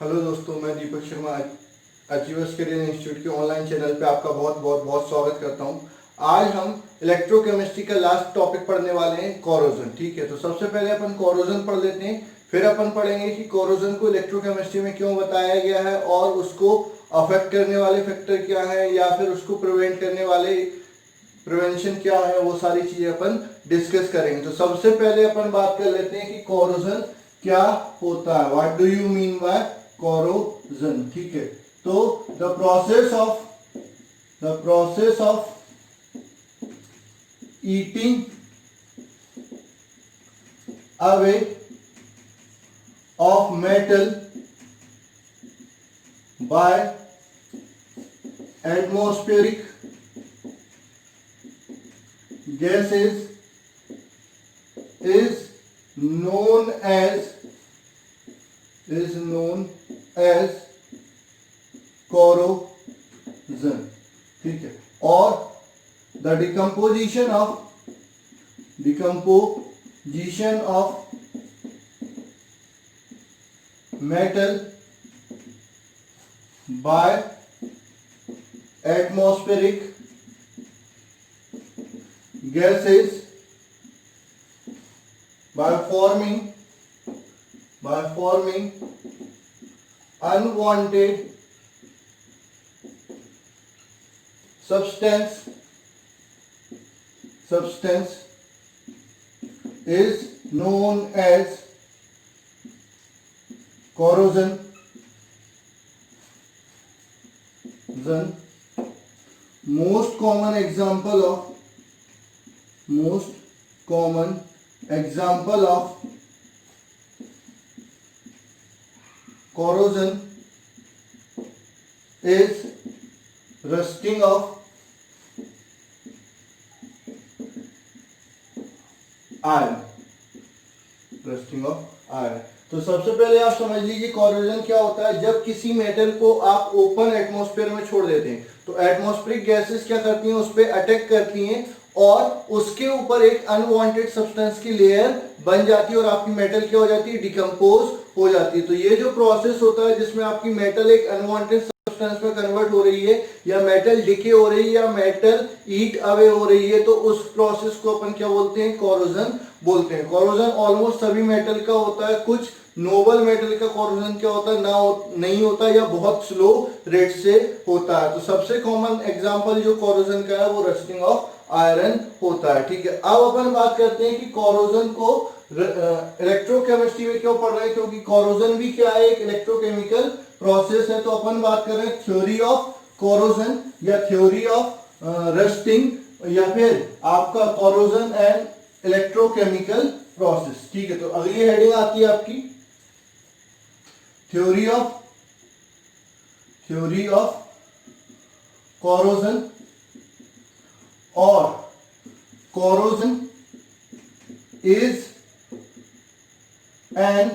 Hello दोस्तों, मैं Deepak Sharma achievers career institute के ऑनलाइन चैनल पे आपका बहुत बहुत बहुत स्वागत करता हूं। आज हम इलेक्ट्रोकेमिस्ट्री का लास्ट टॉपिक पढ़ने वाले हैं, कोरोजन। ठीक है, तो सबसे पहले अपन कोरोजन पढ़ लेते हैं, फिर अपन पढ़ेंगे कि कोरोजन को इलेक्ट्रोकेमिस्ट्री में क्यों बताया गया है और उसको अफेक्ट करने वाले फैक्टर क्या है या फिर उसको प्रिवेंट करने वाले प्रिवेंशन क्या है, वो सारी चीजें अपन डिस्कस करेंगे। तो सबसे पहले अपन बात कर लेते हैं कि कोरोजन क्या होता है। What do you mean by corrosion? ठीक है, तो the process of eating away of metal by atmospheric gases is known as corrosion। ठीक है, और the decomposition of metal by atmospheric gases by forming unwanted substance is known as corrosion। most common example of corrosion is rusting of iron. तो सबसे पहले आप समझ लीजिए corrosion क्या होता है। जब किसी मेटल को आप ओपन एटमॉस्फेयर में छोड़ देते हैं तो एटमॉस्फेरिक गैसेस क्या करती हैं, उस पर अटैक करती हैं और उसके ऊपर एक अनवांटेड सब्सटेंस की लेयर बन जाती है और आपकी मेटल क्या हो जाती है, डिकम्पोज हो जाती है। तो ये जो प्रोसेस होता है जिसमें आपकी मेटल एक अनवांटेड सब्सटेंस में कन्वर्ट हो रही है या मेटल डिके हो रही है या मेटल ईट अवे हो रही है, तो उस प्रोसेस को अपन क्या बोलते हैं, कोरोजन बोलते हैं। कोरोजन ऑलमोस्ट सभी मेटल का होता है। कुछ नोबल मेटल का कोरोजन क्या होता है, नहीं होता या बहुत स्लो रेट से होता है। तो सबसे कॉमन एग्जांपल जो कोरोजन का है वो रस्टिंग ऑफ आयरन होता है। ठीक है, अब अपन बात करते हैं कि कोरोजन को इलेक्ट्रोकेमिस्ट्री में क्यों पढ़ रहे हैं, क्योंकि कोरोजन भी क्या है, एक इलेक्ट्रोकेमिकल प्रोसेस है। तो अपन बात कर रहे हैं थ्योरी ऑफ कोरोजन या थ्योरी ऑफ रस्टिंग या फिर आपका कोरोजन एंड इलेक्ट्रोकेमिकल प्रोसेस। ठीक है, तो अगली हेडिंग आती है आपकी थ्योरी ऑफ कोरोजन। और corrosion is an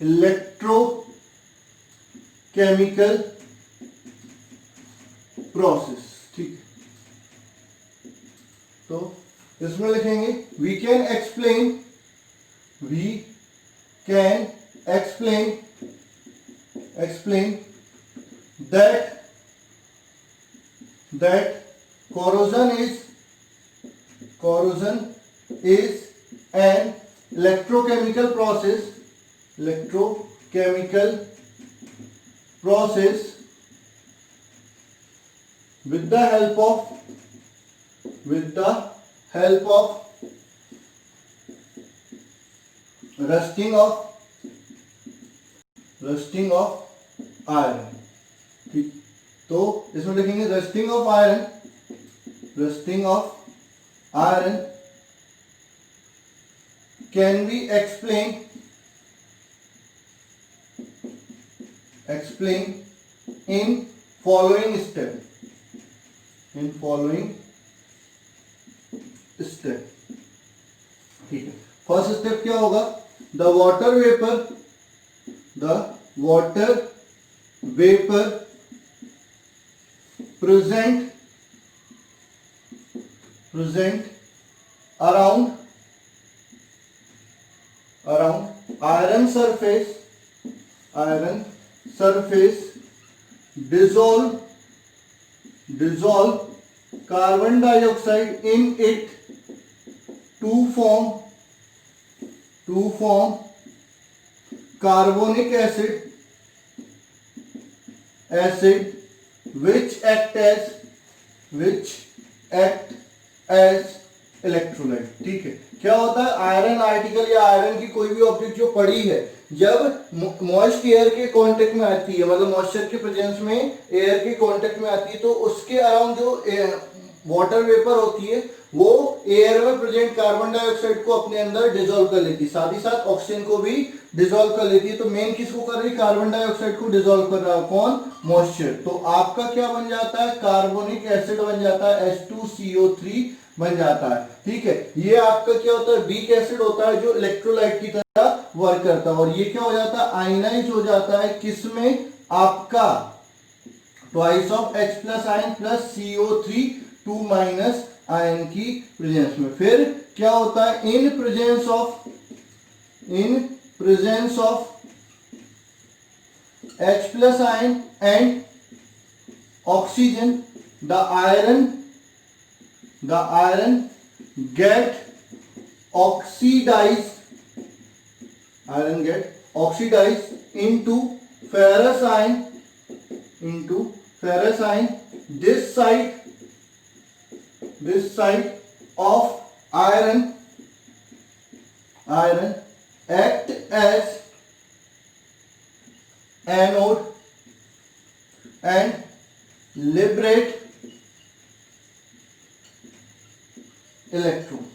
electrochemical process. ठीक है, तो इसमें लिखेंगे we can explain that corrosion is an electrochemical process with the help of rusting of iron. ठीक, तो इसमें लिखेंगे rusting of iron can be explain in following step। ठीक है, फर्स्ट स्टेप क्या होगा, the water vapour present around iron surface iron surface dissolve carbon dioxide in it to form carbonic acid which act as electrolyte. ठीक है, क्या होता है, iron article या आयरन की कोई भी ऑब्जेक्ट जो पड़ी है, जब मॉइस्ट एयर के कांटेक्ट में आती है, मतलब मॉइस्चर के प्रेजेंस में एयर के कांटेक्ट में आती है, तो उसके अराउंड जो वाटर वेपर होती है वो एयर में प्रेजेंट कार्बन डाइऑक्साइड को अपने अंदर डिसॉल्व कर लेती है, साथ ही साथ ऑक्सीजन को भी डिसॉल्व कर लेती है। तो मेन किसको कर रही है, कार्बन डाइऑक्साइड को डिसॉल्व कर रहा है, कौन, मॉइस्चर। तो आपका क्या बन जाता है, कार्बोनिक एसिड बन जाता है, H2CO3 बन जाता है। ठीक है, ये आपका क्या होता है, वीक एसिड होता है जो इलेक्ट्रोलाइट की तरह वर्क करता है, और ये क्या हो जाता है, आयनाइज हो जाता है, किसमें, आपका twice of H plus ion plus CO3 2 minus ion की प्रेजेंस में। फिर क्या होता है, in presence of H plus ion and oxygen the iron get oxidized into ferrous ion. This side of iron act as anode and liberate electron.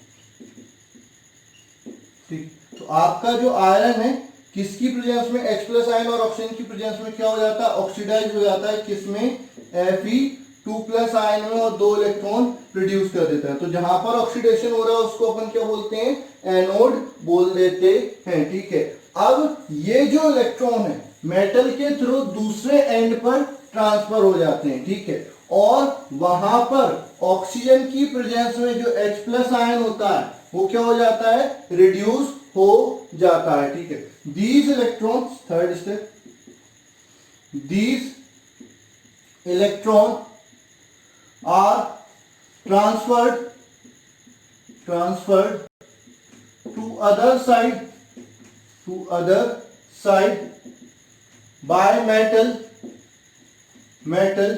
ठीक, तो आपका जो आयरन है किसकी प्रेजेंस में, H प्लस आयन और ऑक्सीजन की presence में क्या हो जाता है, ऑक्सीडाइज हो जाता है, किसमें, Fe2 प्लस आयन में, और 2 इलेक्ट्रॉन प्रोड्यूस कर देता है। तो जहां पर ऑक्सीडेशन हो रहा है उसको अपन क्या बोलते हैं, एनोड बोल देते हैं। ठीक है, अब ये जो इलेक्ट्रॉन है मेटल के थ्रू दूसरे एंड पर ट्रांसफर हो जाते हैं। ठीक है, और वहां पर ऑक्सीजन की प्रेजेंस में जो H प्लस आयन होता है वो क्या हो जाता है, रिड्यूस हो जाता है। ठीक है, these electrons, third step, these electron are transferred to other side by metal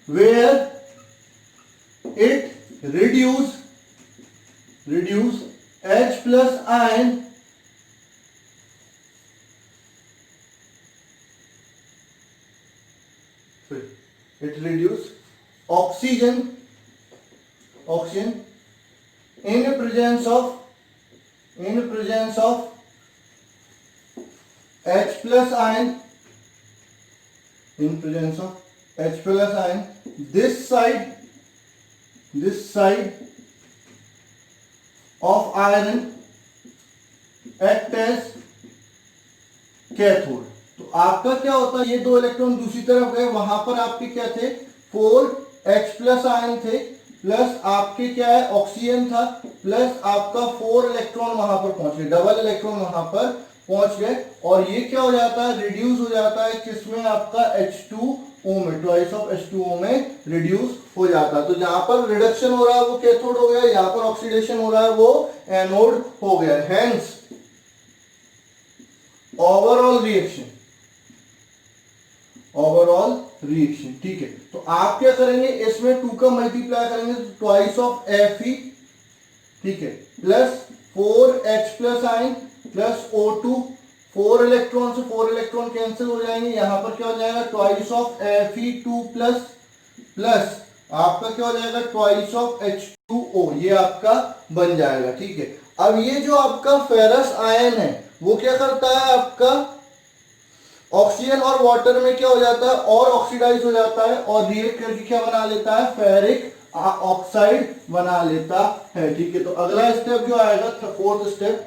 where it reduce H plus ion oxygen in presence of H plus ion, this side of iron act as cathode. तो आपका क्या होता है, ये 2 electron दूसरी तरफ गए, वहां पर आपके क्या थे, 4H प्लस आयन थे, प्लस आपके क्या है, ऑक्सीजन था, प्लस आपका 4 इलेक्ट्रॉन वहां पर पहुंच गए, डबल इलेक्ट्रॉन वहां पर पहुंच गए, और ये क्या हो जाता है, रिड्यूस हो जाता है, किसमें, आपका H2O में, ट्वाइस ऑफ H2O में रिड्यूस हो जाता है। तो जहां पर रिडक्शन हो रहा है वो कैथोड हो गया, यहां पर ऑक्सीडेशन हो रहा है वो एनोड हो गया। Hence overall reaction. ठीक है, तो आप क्या करेंगे, इसमें 2 का मल्टीप्लाई करेंगे तो ट्वाइस ऑफ Fe, ठीक है, plus 4H plus ion plus O2, 4 electron से 4 इलेक्ट्रॉन कैंसिल हो जाएंगे, यहां पर क्या हो जाएगा, ट्वाइस ऑफ Fe2 प्लस आपका क्या हो जाएगा, ट्वाइस ऑफ H2O, ये आपका बन जाएगा। ठीक है, अब ये जो आपका फेरस आयन है वो क्या करता है, आपका ऑक्सीजन और वाटर में क्या हो जाता है, और ऑक्सीडाइज हो जाता है, और रिएक्ट करके क्या बना लेता है, फेरिक ऑक्साइड बना लेता है। ठीक है, तो अगला स्टेप जो आएगा, 4th step,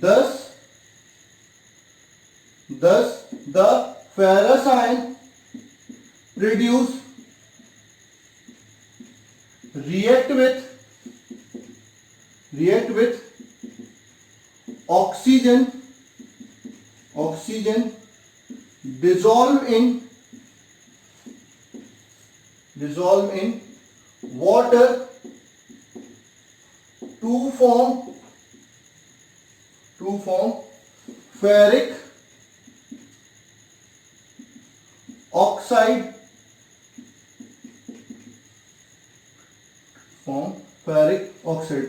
thus the ferrous ion react with oxygen oxygen dissolve in water to form ferric oxide,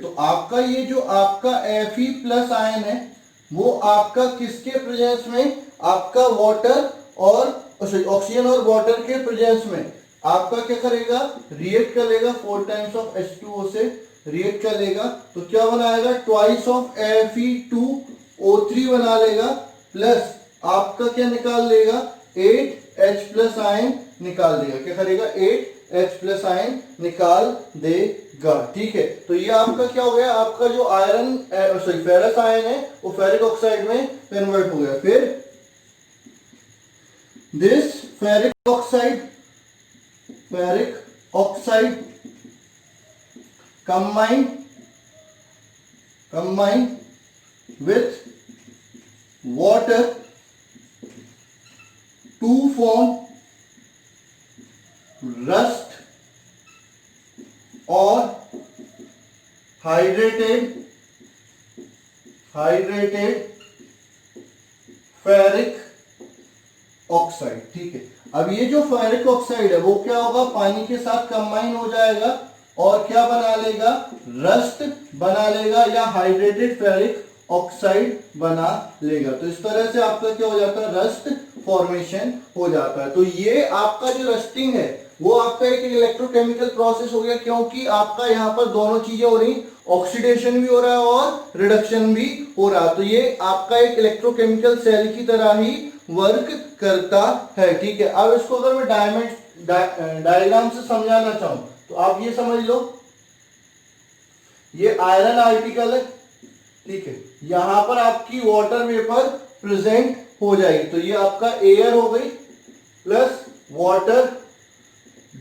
तो आपका ये जो आपका Fe प्लस आयन है वो आपका किसके प्रेजेंस में, आपका वाटर और ऑक्सीजन और वाटर के प्रेजेंस में आपका क्या करेगा, रिएक्ट कर लेगा 4 टाइम्स ऑफ H2O से रिएक्ट कर लेगा, तो क्या बनाएगा, ट्वाइस ऑफ Fe2O3 बना लेगा, प्लस आपका क्या निकाल लेगा, 8H प्लस आयन निकाल देगा, क्या करेगा, 8H प्लस आयन निकाल देगा। ठीक है, तो ये आपका क्या हो गया, आपका जो आयरन फेरस आयन है वो फेरिक ऑक्साइड में कन्वर्ट हो गया। फिर this ferric oxide combine with water to form rust or hydrated ferric oxide. ठीक है, अब ये जो फेरिक ऑक्साइड है वो क्या होगा, पानी के साथ कंबाइन हो जाएगा और क्या बना लेगा, रस्ट बना लेगा या हाइड्रेटेड फेरिक ऑक्साइड बना लेगा। तो इस तरह से आपका क्या हो जाता है, रस्ट फॉर्मेशन हो जाता है। तो ये आपका जो रस्टिंग है वो आपका एक इलेक्ट्रोकेमिकल प्रोसेस हो गया, क्योंकि आपका यहाँ पर दोनों चीजें हो रही, ऑक्सीडेशन भी हो रहा है और रिडक्शन भी हो रहा है। तो ये आपका एक इलेक्ट्रोकेमिकल सेल की तरह ही वर्क करता है। ठीक है, अब इसको अगर मैं डायग्राम से समझाना चाहूं तो आप ये समझ लो, ये आयरन आर्टिकल है, ठीक है, यहां पर आपकी वाटर वेपर प्रेजेंट हो जाएगी, तो ये आपका एयर हो गई प्लस वाटर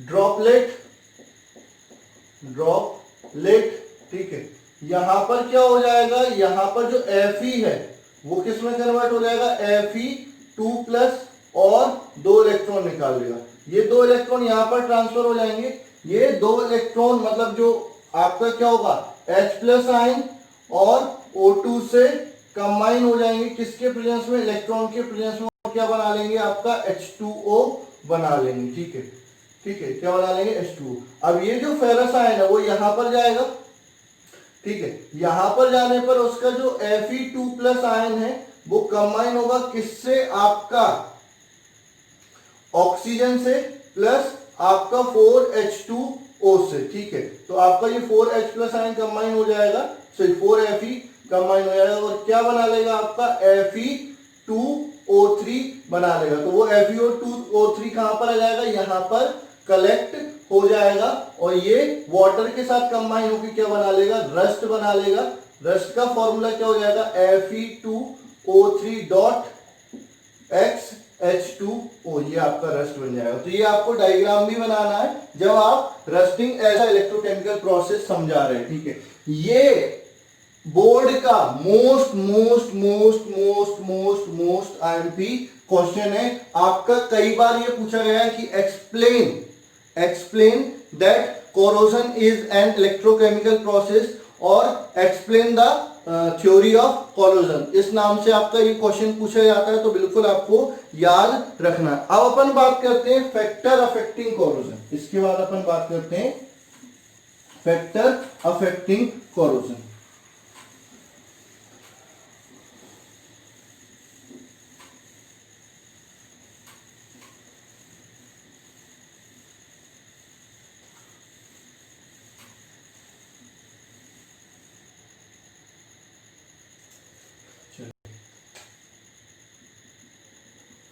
ड्रॉपलेट, ठीक है, यहां पर क्या हो जाएगा, यहां पर जो Fe है वो किस में कन्वर्ट हो जाएगा, Fe2 प्लस और 2 इलेक्ट्रॉन निकाल लेगा, ये 2 इलेक्ट्रॉन यहां पर ट्रांसफर हो जाएंगे, ये 2 इलेक्ट्रॉन मतलब जो आपका क्या होगा, H प्लस आयन और O2 से कंबाइन हो जाएंगे, किसके प्रेजेंस में, इलेक्ट्रॉन के प्रेजेंस में, क्या बना लेंगे, आपका H2O बना लेंगे। ठीक है, क्या बना लेंगे, H2O। अब ये जो फेरस आयन है वो यहां पर जाएगा, ठीक है, यहां पर जाने पर उसका जो Fe2 प्लस आयन है वो कंबाइन होगा किससे, आपका ऑक्सीजन से प्लस आपका 4H2O से। ठीक है, तो आपका ये 4H प्लस आयन कंबाइन हो जाएगा, सॉरी 4Fe कंबाइन हो जाएगा और क्या बना लेगा, आपका Fe2O3 बना लेगा। तो वो FeO2O3 कहां पर आ जाएगा, यहां पर कलेक्ट हो जाएगा और ये वाटर के साथ कंबाइन होकर क्या बना लेगा, रस्ट बना लेगा। रस्ट का फॉर्मूला क्या हो जाएगा, Fe2O3.XH2O, ये आपका रस्ट बन जाएगा। तो ये आपको डायग्राम भी बनाना है जब आप रस्टिंग ऐसा इलेक्ट्रोकेमिकल प्रोसेस समझा रहे हैं। ठीक है, ये बोर्ड का मोस्ट आईएमपी क्वेश्चन है आपका। कई बार ये पूछा गया है कि explain that corrosion is an electrochemical process और explain the theory of corrosion, इस नाम से आपका ये क्वेश्चन पूछा जाता है, तो बिल्कुल आपको याद रखना है। अब अपन बात करते हैं फैक्टर अफेक्टिंग कोरोजन, इसके बाद अपन बात करते हैं factor affecting corrosion.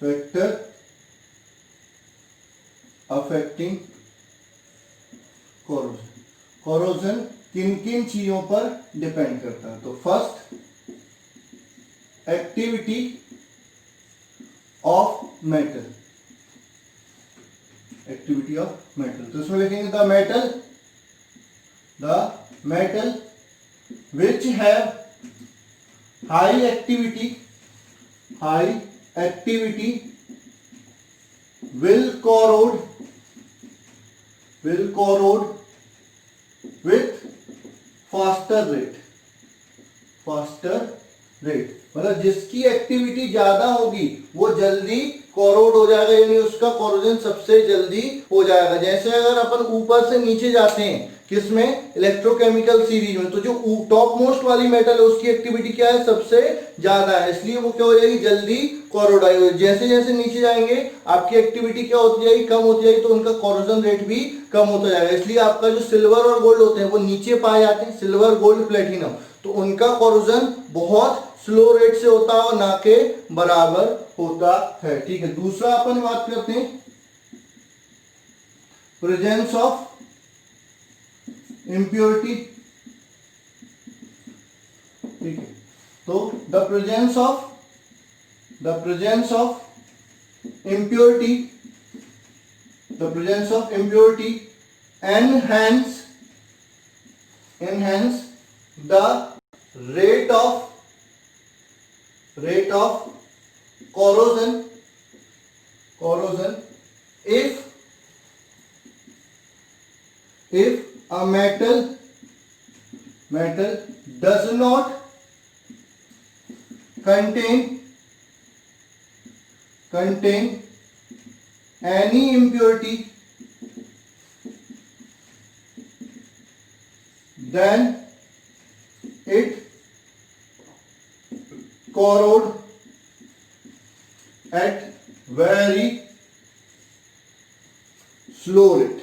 Factor affecting corrosion, corrosion किन किन चीजों पर डिपेंड करता है, तो फर्स्ट एक्टिविटी ऑफ मेटल, तो इसमें लिखेंगे the metal which have high activity high activity will corrode with faster rate, मतलब जिसकी एक्टिविटी ज्यादा होगी वो जल्दी कोरोड हो जाएगा, यानी उसका कोरोजन सबसे जल्दी हो जाएगा। जैसे अगर अपन ऊपर से नीचे जाते हैं किसमें, इलेक्ट्रोकेमिकल सीरीज में, तो जो टॉप मोस्ट वाली मेटल है उसकी एक्टिविटी क्या है, सबसे ज्यादा है, इसलिए वो क्या हो जाएगी, जल्दी कोरोड आएगी। जैसे जैसे नीचे जाएंगे आपकी एक्टिविटी क्या होती जाएगी, कम होती जाएगी, तो उनका कोरोजन रेट भी कम होता जाएगा। इसलिए आपका जो सिल्वर और गोल्ड होते हैं वो नीचे पाए जाते हैं, सिल्वर गोल्ड प्लेटिनम, तो उनका कोरोजन बहुत स्लो रेट से होता है और ना के बराबर होता है। ठीक है, दूसरा अपन बात करते हैं प्रेजेंस ऑफ इम्प्योरिटी। ठीक है, तो the presence of impurity enhance the rate of corrosion if a metal does not contain any impurity, then it corrode at very slow rate।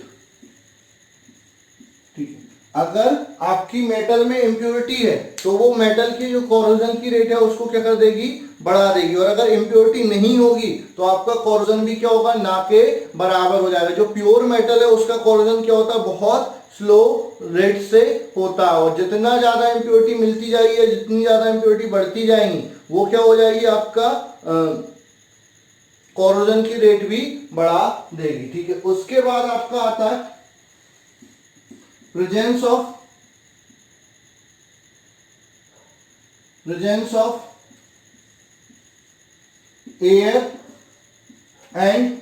ठीक है, अगर आपकी मेटल में इम्प्योरिटी है तो वो मेटल की जो कोरोजन की रेट है उसको क्या कर देगी, बढ़ा देगी, और अगर इम्प्योरिटी नहीं होगी तो आपका कोरोजन भी क्या होगा, ना के बराबर हो जाएगा। जो प्योर मेटल है उसका कोरोजन क्या होता है, बहुत स्लो रेट से होता है, और जितना ज्यादा इम्प्योरिटी मिलती जाएगी या जितनी ज्यादा इम्प्योरिटी बढ़ती जाएगी वो क्या हो जाएगी, आपका कोरोजन की रेट भी बढ़ा देगी। ठीक है, उसके बाद आपका आता है presence of air and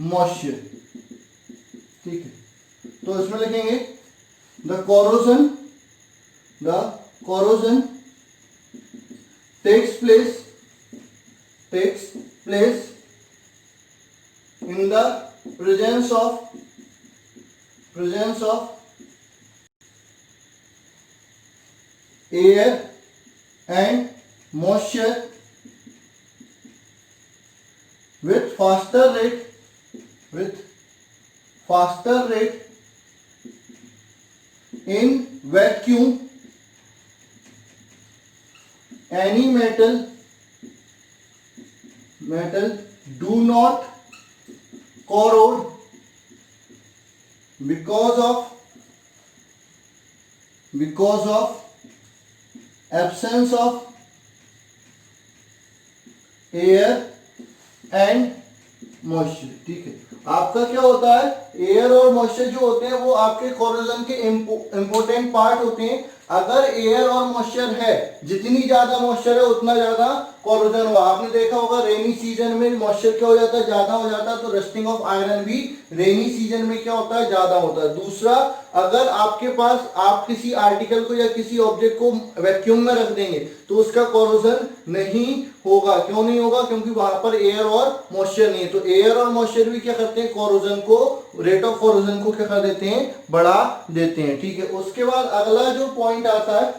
moisture. ठीक है, तो इसमें लिखेंगे the corrosion takes place in the presence of air and moisture with faster rate in vacuum. Any metal do not corrode because of absence of air and moisture. ठीक है, आपका क्या होता है, एयर और मॉइस्चर जो होते हैं वो आपके कोरोजन के इंपोर्टेंट पार्ट होते हैं। अगर एयर और मॉइस्चर है, जितनी ज्यादा मॉइस्चर है उतना ज्यादा कोरोजन होगा। आपने देखा होगा रेनी सीजन में मॉइस्चर क्या हो जाता है, ज्यादा हो जाता है, तो रस्टिंग ऑफ आयरन भी रेनी सीजन में क्या होता है, ज्यादा होता है। दूसरा, अगर आपके पास आप किसी आर्टिकल को या किसी ऑब्जेक्ट को वैक्यूम में रख देंगे तो उसका कोरोजन नहीं होगा। क्यों नहीं होगा, क्योंकि वहां पर एयर और मॉइस्चर नहीं है। तो एयर और मॉइस्चर भी क्या करते हैं, कोरोजन को, रेट ऑफ कोरोजन को क्या कर देते हैं, बढ़ा देते हैं। ठीक है, उसके बाद अगला जो पॉइंट आता है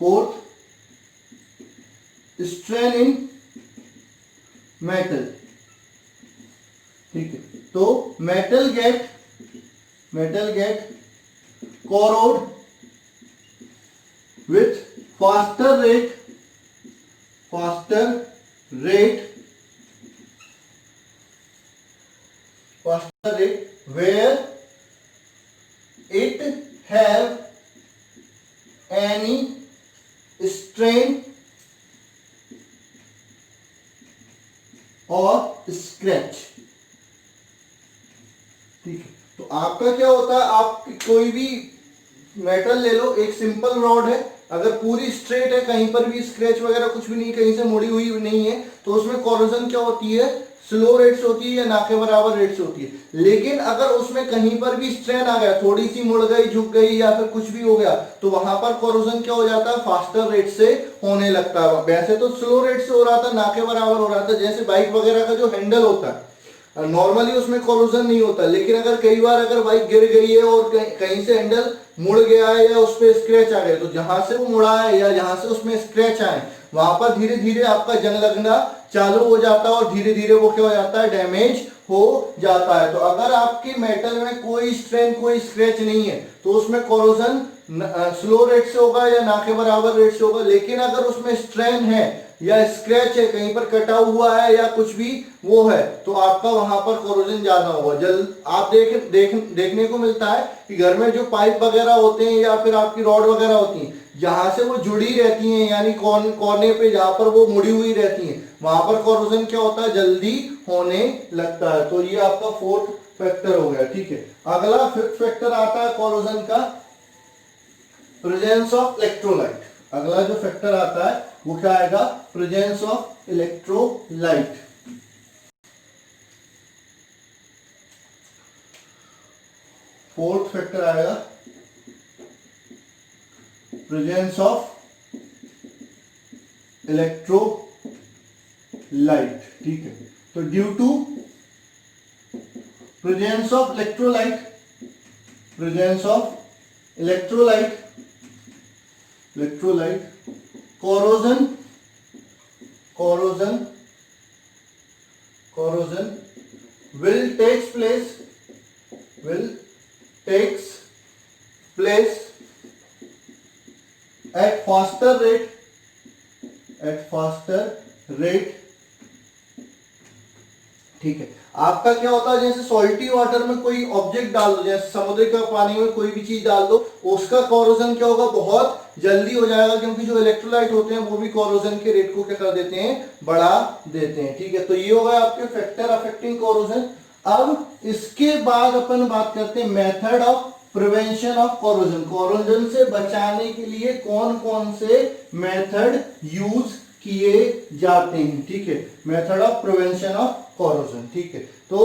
फोर्थ, स्ट्रेन इन मेटल। ठीक है, तो metal get corrode with faster rate where it have any strain or scratch। ठीक है, तो आपका क्या होता है, आप कोई भी मेटल ले लो, एक सिंपल रॉड है, अगर पूरी स्ट्रेट है, कहीं पर भी स्क्रैच वगैरह कुछ भी नहीं, कहीं से मुड़ी हुई नहीं है, तो उसमें कोरोजन क्या होती है, स्लो रेट से होती है या ना के बराबर रेट से होती है। लेकिन अगर उसमें कहीं पर भी स्ट्रेन आ गया, थोड़ी सी मुड़ गई, झुक गई या फिर कुछ भी हो गया, तो वहां पर कोरोजन क्या हो जाता है, फास्टर रेट से होने लगता है। वैसे तो स्लो रेट से हो रहा था, ना के बराबर हो रहा था, जैसे बाइक वगैरह का जो हैंडल होता है नॉर्मली उसमें कोरोजन नहीं होता। लेकिन अगर कई बार अगर बाइक गिर गई है और कहीं से हैंडल मुड़ गया है या उस पर स्क्रैच आ गया, तो जहां से वो मुड़ा है या जहां से उसमें स्क्रैच आए, वहां पर धीरे धीरे आपका जंग लगना चालू हो जाता है और धीरे धीरे वो क्या हो जाता है, डैमेज हो जाता है। तो अगर आपके मेटल में कोई स्ट्रेन कोई स्क्रैच नहीं है, तो उसमें कोरोजन स्लो रेट से होगा या ना के बराबर रेट से होगा। लेकिन अगर उसमें स्ट्रेन है या स्क्रैच है, कहीं पर कटा हुआ है या कुछ भी वो है, तो आपका वहां पर कोरोजन ज्यादा होगा। जल्द आप देखने को मिलता है कि घर में जो पाइप वगैरह होते हैं या फिर आपकी रॉड वगैरह होती हैं, जहां से वो जुड़ी रहती हैं, यानी कोने पे जहां पर वो मुड़ी हुई रहती हैं, वहां पर कोरोजन क्या होता है, जल्दी होने लगता है। तो ये आपका फोर्थ फैक्टर हो गया। ठीक है, अगला फिफ्थ फैक्टर आता है कोरोजन का, प्रेजेंस ऑफ इलेक्ट्रोलाइट। अगला जो फैक्टर आता है वो क्या आएगा, presence of electrolyte. Fourth factor आएगा प्रेजेंस ऑफ इलेक्ट्रोलाइट। ठीक है, तो due to presence of electrolyte, presence of electrolyte, corrosion will takes place at faster rate। ठीक है, आपका क्या होता है, जैसे सॉल्टी वाटर में कोई ऑब्जेक्ट डाल दो, जैसे समुद्र का पानी में कोई भी चीज डाल दो, उसका कोरोजन क्या होगा, बहुत जल्दी हो जाएगा, क्योंकि जो इलेक्ट्रोलाइट होते हैं वो भी कोरोजन के रेट को क्या कर देते हैं, बढ़ा देते हैं। ठीक है, तो ये होगा आपके फैक्टर अफेक्टिंग कोरोजन। अब इसके बाद अपन बात करते हैं method of prevention of corrosion. Corrosion से बचाने के लिए कौन कौन से मेथड यूज किए जाते हैं। ठीक है, method of prevention of corrosion. ठीक है, तो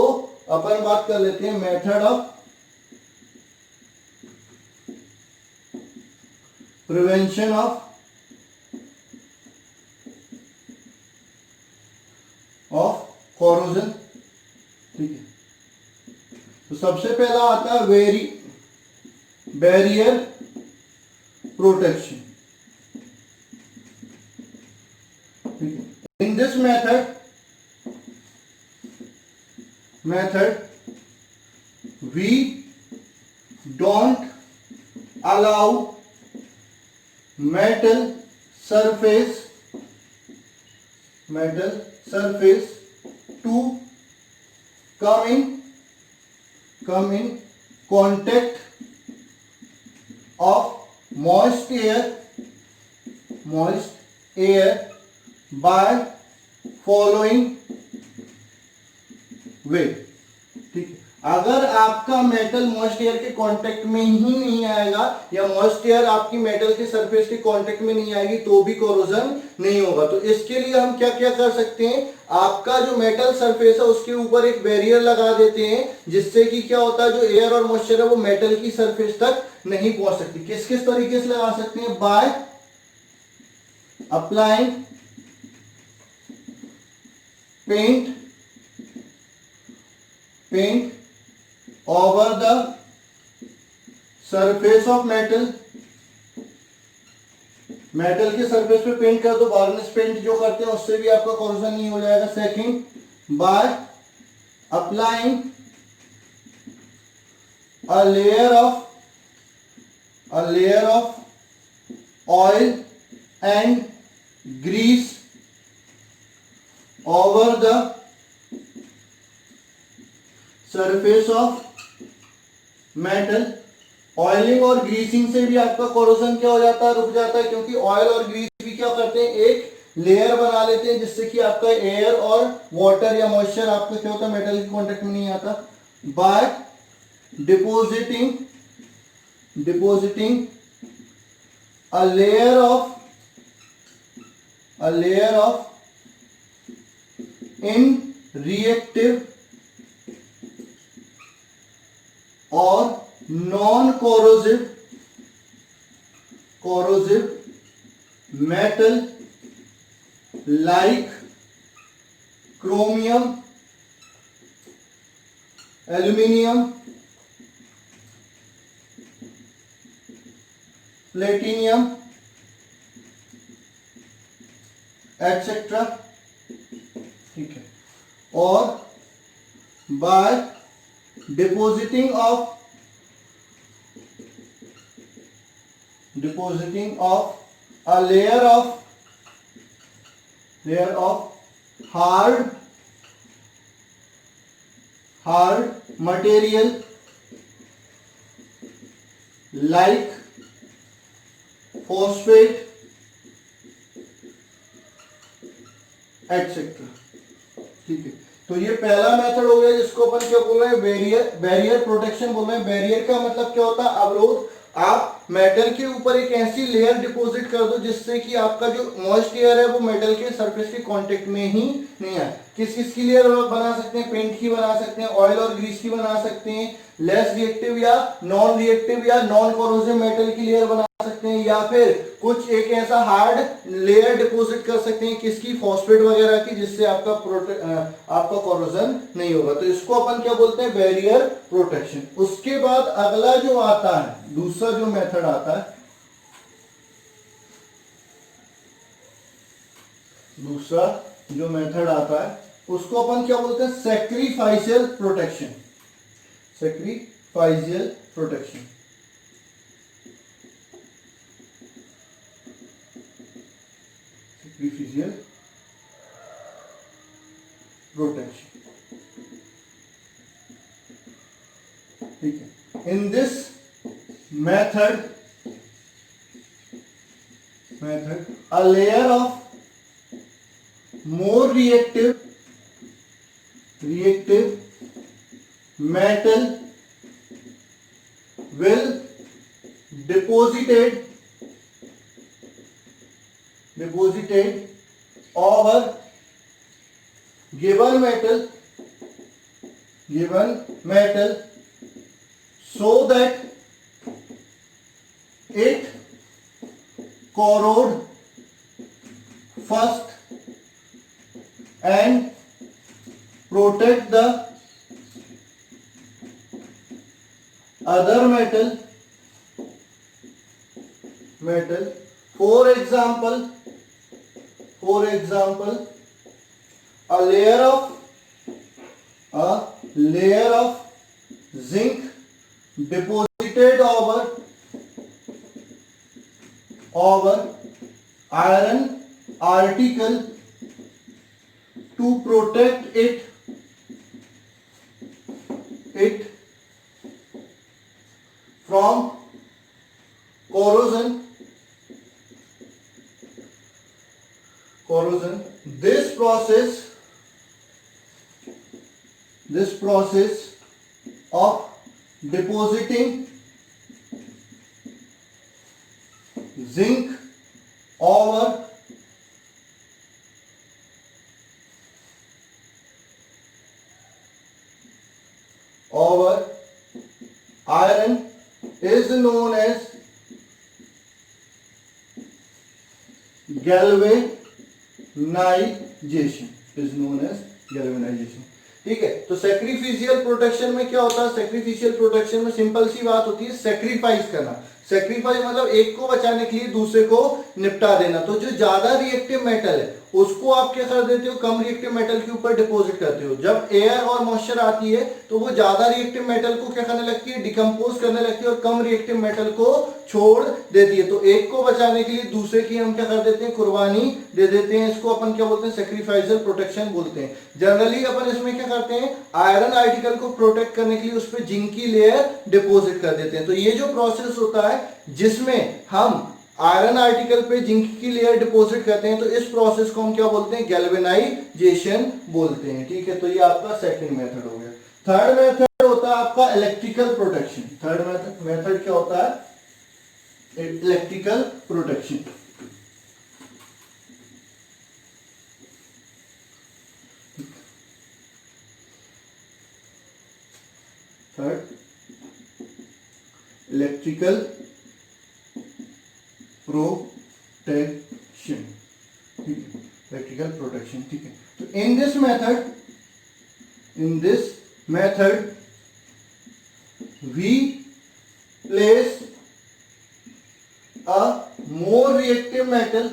अपन बात कर लेते हैं method of prevention of corrosion. ठीक है, तो सबसे पहला आता है barrier protection. In this method we don't allow metal surface to come in contact of moist air by following way। ठीक है, अगर आपका मेटल मॉइस्ट एयर के कांटेक्ट में ही नहीं आएगा या मॉइस्ट एयर आपकी मेटल के सरफेस के कांटेक्ट में नहीं आएगी, तो भी कोरोजन नहीं होगा। तो इसके लिए हम क्या क्या कर सकते हैं, आपका जो मेटल सरफेस है उसके ऊपर एक बैरियर लगा देते हैं, जिससे कि क्या होता है, जो एयर और मॉइस्चर है वो मेटल की सरफेस तक नहीं पहुंच सकती। किस किस तरीके से लगा सकते हैं, by applying paint over the surface of metal के सरफेस पे पेंट कर दो। वार्निश पेंट जो करते हैं उससे भी आपका कोरोजन नहीं हो जाएगा। Second, by applying a layer of oil and grease over the surface of metal. Oiling और ग्रीसिंग से भी आपका कोरोजन क्या हो जाता है, रुक जाता है, क्योंकि ऑयल और ग्रीस भी क्या करते हैं, एक लेयर बना लेते हैं, जिससे कि आपका एयर और वाटर या मॉइस्चर आपका क्या होता है, मेटल के कांटेक्ट में नहीं आता। By depositing a layer of in reactive or non-corrosive metal like chromium, aluminium, platinum, etc. ठीक है, और by depositing of a layer of hard material like phosphate etcetera. ठीक है, तो ये पहला मेथड हो गया जिसको अपन क्या बोल रहे हैं, बैरियर प्रोटेक्शन बोल रहे हैं। बैरियर का मतलब क्या होता है, अवरोध। आप मेटल के ऊपर एक ऐसी लेयर डिपॉजिट कर दो जिससे कि आपका जो मॉइस्ट एयर है वो मेटल के सरफेस के कांटेक्ट में ही नहीं आए। किस किस की लेयर बना सकते हैं, पेंट की बना सकते हैं, ऑयल और ग्रीस की बना सकते हैं, लेस रिएक्टिव या नॉन रिएक्टिव या नॉन कोरोसिव मेटल की लेयर बना सकते हैं, या फिर कुछ एक ऐसा हार्ड लेयर डिपॉजिट कर सकते हैं किसकी, फॉस्फेट वगैरह की, जिससे आपका कोरोजन नहीं होगा। तो इसको अपन क्या बोलते हैं, बैरियर प्रोटेक्शन। उसके बाद अगला जो आता है, दूसरा जो मेथड आता है, दूसरा जो मेथड आता है उसको अपन क्या बोलते हैं, sacrificial protection. Sacrificial protection, sacrificial protection. ठीक है, in this method a layer of more reactive metal will deposited over given metal so that it corrode first and protect the other metal. For example, a layer of zinc deposited over iron article to protect it from corrosion. This process of depositing zinc over iron is known as galvanization. ठीक है, तो sacrificial protection में क्या होता है, sacrificial protection में simple सी बात होती है, सैक्रिफाइस करना। सैक्रिफाइस मतलब एक को बचाने के लिए दूसरे को निपटा देना। तो जो ज्यादा रिएक्टिव मेटल है उसको आप क्या कर देते हो, कम रिएक्टिव मेटल के ऊपर डिपॉजिट करते हो। जब एयर और मॉइस्चर आती है तो वो ज्यादा रिएक्टिव मेटल को क्या करने लगती है, डिकम्पोज करने लगती है और कम रिएक्टिव मेटल को छोड़ देती है। तो एक को बचाने के लिए दूसरे की हम क्या कर देते हैं, कुर्बानी दे देते हैं। इसको अपन क्या बोलते हैं, सैक्रिफाइशियल प्रोटेक्शन बोलते हैं। जनरली अपन इसमें क्या करते हैं, आयरन आर्टिकल को प्रोटेक्ट करने के लिए उस पर जिंक की लेयर डिपॉजिट कर देते हैं। तो ये जो प्रोसेस होता है जिसमें हम आयरन आर्टिकल पे जिंक की लेयर डिपॉजिट करते हैं, तो इस प्रोसेस को हम क्या बोलते हैं, गैल्वेनाइजेशन बोलते हैं। ठीक है, तो ये आपका सेकंड मेथड हो गया। थर्ड मेथड होता है आपका इलेक्ट्रिकल प्रोटेक्शन। थर्ड मेथड क्या होता है, electrical protection. Third, electrical protection, ठीक है, इलेक्ट्रिकल प्रोटेक्शन, ठीक है। तो in this method we place a more reactive metal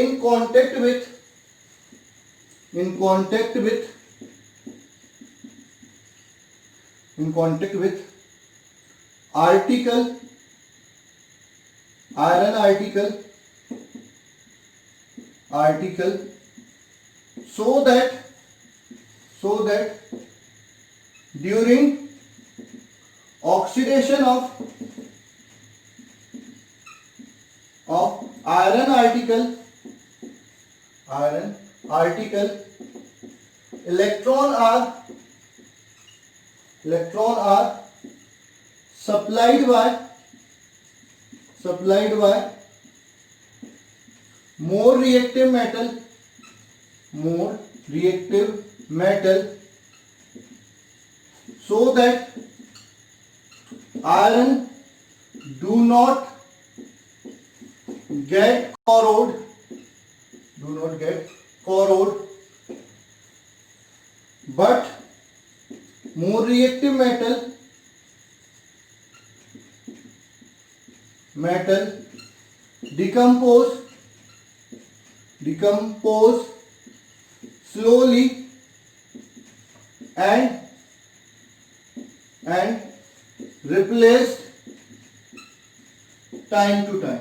in contact with iron article so that during oxidation of iron article electron are supplied by more reactive metal so that iron do not get corrode, but more reactive metal decompose slowly and replaced time to time,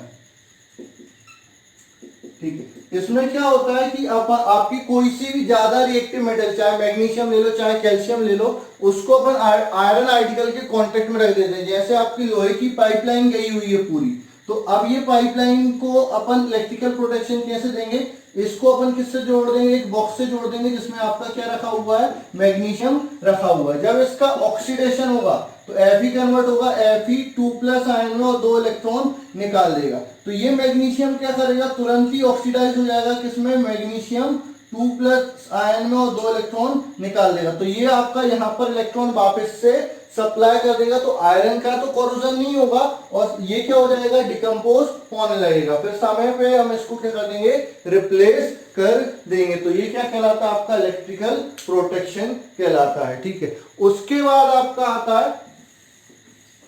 ठीक है। इसमें क्या होता है कि आपकी कोई सी भी ज्यादा रिएक्टिव मेटल, चाहे मैग्नीशियम ले लो चाहे कैल्शियम ले लो, उसको अपन आयरन आर्टिकल के कांटेक्ट में रख देते हैं। जैसे आपकी लोहे की पाइपलाइन गई हुई है पूरी, तो अब ये पाइपलाइन को अपन इलेक्ट्रिकल प्रोटेक्शन कैसे देंगे, इसको अपन किससे जोड़ देंगे, एक बॉक्स से जोड़ देंगे जिसमें आपका क्या रखा हुआ है, मैग्नीशियम रखा हुआ है। जब इसका ऑक्सीडेशन होगा तो Fe कन्वर्ट होगा, Fe2+ आयन में और 2 इलेक्ट्रॉन निकाल देगा। तो ये मैग्नीशियम क्या करेगा, तुरंत ही ऑक्सीडाइज हो जाएगा किसमें, मैग्नीशियम 2+ आयन में और 2 इलेक्ट्रॉन निकाल देगा। तो ये आपका यहाँ पर इलेक्ट्रॉन वापस से सप्लाई कर देगा, तो आयरन का तो कोरोजन नहीं होगा और ये क्या हो जाएगा, डिकम्पोज होने लगेगा। फिर समय पे हम इसको क्या कर देंगे, रिप्लेस कर देंगे। तो ये क्या कहलाता है, आपका इलेक्ट्रिकल प्रोटेक्शन कहलाता है, ठीक है। उसके बाद आपका आता है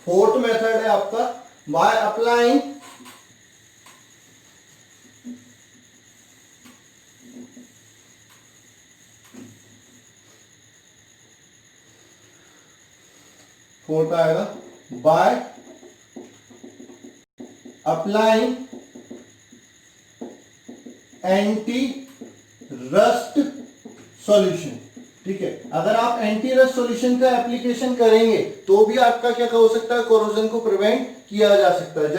फोर्थ मेथड है आपका बाय अप्लाइंग फोर्थ आएगा by applying anti rust solution, ठीक है। अगर आप एंटी रस्ट सॉल्यूशन का एप्लीकेशन करेंगे तो भी आपका क्या हो सकता है, कोरोजन को प्रिवेंट किया जा सकता है।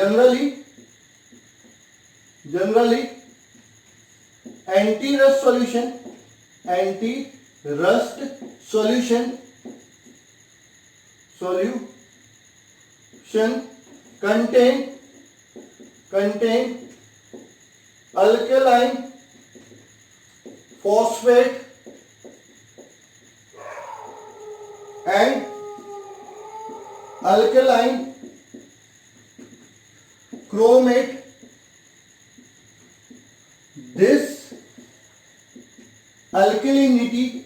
Generally anti rust solution contain alkaline phosphate and alkaline chromate. This alkalinity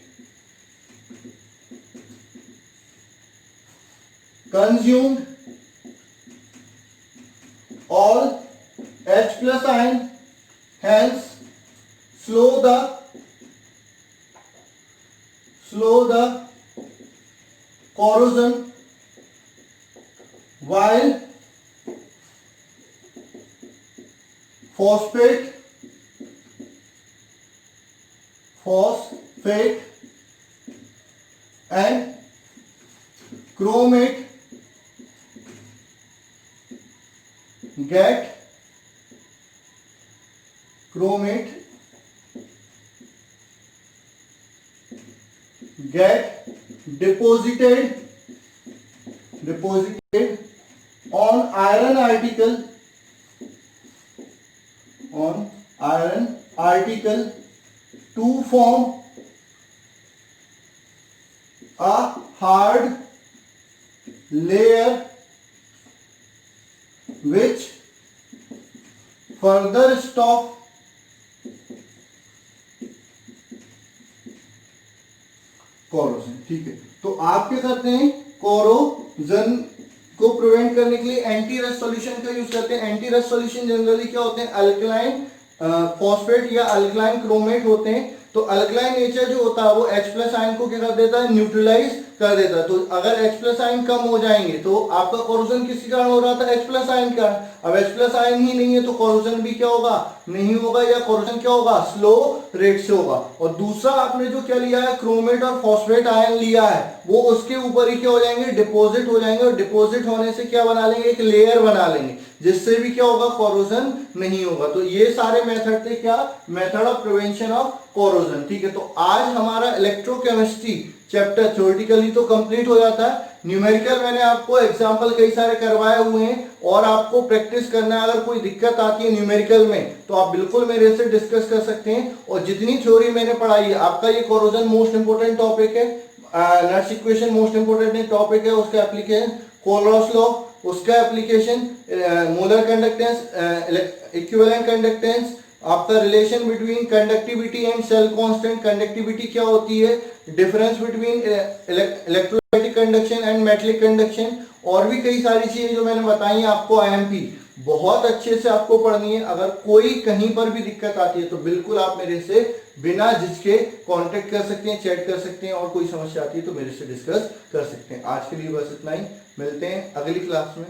consumed all H+ ion, hence slow the corrosion, while phosphate and chromate get deposited on iron article to form a hard layer which further stop corrosion. ठीक है, तो आप क्या करते हैं, corrosion को prevent करने के लिए एंटी रस्ट सॉल्यूशन का यूज करते हैं। एंटी रस्ट सॉल्यूशन जनरली क्या होते हैं, अल्कलाइन फॉस्फेट या अल्कलाइन क्रोमेट होते हैं। तो अल्कलाइन नेचर जो होता है वो H प्लस आयन को क्या कर देता है, न्यूट्रलाइज कर देता है। तो अगर H प्लस आयन कम हो जाएंगे तो आपका कोरोजन किसी कारण हो रहा था, H प्लस आयन का। अब H प्लस आयन ही नहीं है तो कोरोजन भी क्या होगा, नहीं होगा, या कोरोजन क्या होगा, स्लो रेट से होगा। और दूसरा आपने जो क्या लिया है, क्रोमेट और फॉस्फेट आयन लिया है, वो उसके ऊपर ही क्या हो जाएंगे, डिपोजिट हो जाएंगे। और डिपोजिट होने से क्या बना लेंगे, एक लेयर बना लेंगे, जिससे भी क्या होगा, कोरोजन नहीं होगा। तो ये सारे मेथड थे क्या, method of prevention of corrosion. ठीक है, तो आज हमारा इलेक्ट्रोकेमिस्ट्री चैप्टर थ्योरेटिकली तो कंप्लीट हो जाता है। न्यूमेरिकल मैंने आपको एग्जांपल कई सारे करवाए हुए हैं और आपको प्रैक्टिस करना है। अगर कोई दिक्कत आती है न्यूमेरिकल में तो आप बिल्कुल मेरे से डिस्कस कर सकते हैं। और जितनी थ्योरी मैंने पढ़ाई है, आपका ये कोरोजन मोस्ट इंपोर्टेंट टॉपिक है, नट्स इक्वेशन मोस्ट इंपोर्टेंट टॉपिक है, उसका एप्लीकेशन कोलरॉस लॉ, उसका application molar conductance, equivalent conductance, आपका relation between conductivity and cell constant, conductivity क्या होती है, difference between electrolytic conduction and metallic conduction, और भी कई सारी चीजें जो मैंने बताई हैं आपको। आईएमपी बहुत अच्छे से आपको पढ़नी है। अगर कोई कहीं पर भी दिक्कत आती है तो बिल्कुल आप मेरे से बिना झिझके कांटेक्ट कर सकते हैं, चैट कर सकते हैं, और कोई समस्या आती है तो मेरे से डिस्कस कर सकते हैं। आज के लिए बस इतना ही, मिलते हैं अगली क्लास में।